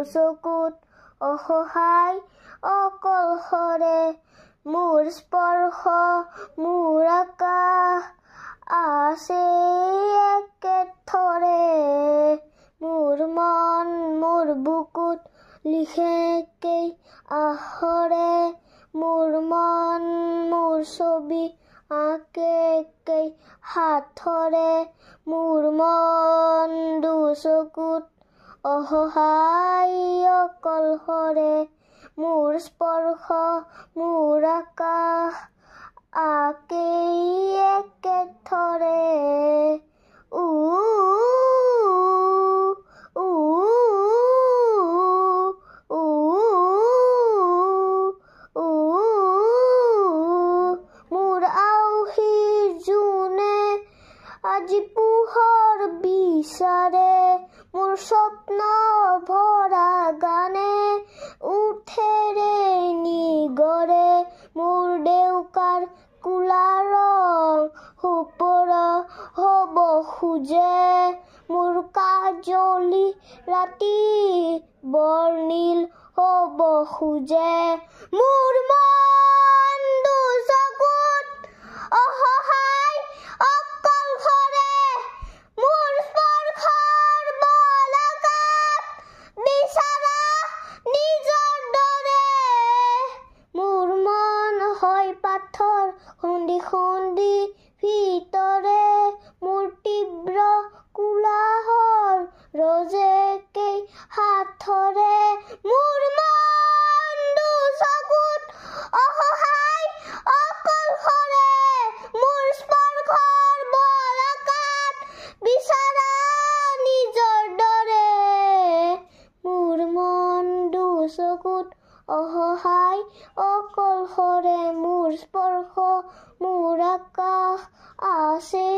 চকুত অসহায় অকলশৰে মোৰ স্পৰ্শ মোৰ আকাশ আছে একেথৰে মোৰ মন মোৰ বুকুত লিখেকেই আখৰে মোৰ মন মোৰ ছবি আঁকেকেই হাতৰে মোৰ মন দুচকুত অসহায় অকলশৰে মোৰ স্পৰ্শ মোৰ আকাশ আকেই একেথৰে মোৰ আউসী জোনে আজি পোহৰ বিচাৰে মোৰ স্বপ্ন ভৰা গানে উঠেৰে নিগৰে মোৰ ডেউকাৰ কোলা ৰং ওপৰ হ'ব খোজে মোৰ কাজলি ৰাতি বৰ্ণিল হ'ব খোজে মোৰ মন দুচকুত অসহায় অকলশৰে মোৰ স্পৰ্শৰ বল আকাশ বিচাৰা নিজৰ দৰে মোৰ মন হয় পাথৰ খুন্দি খুন্দি ভিতৰে মোৰ তীব্ৰ কোলাহল ৰজেকেই হাতৰে মোৰ মন দুচকুত অসহায় অকলশৰে মোৰ স্পৰ্শৰ বল আকাশ বিচাৰা নিজৰ দৰে মোৰ মন দুচকুত অসহায় অকলশৰে মোৰ স্পৰ্শ মোৰ আকাশ আছে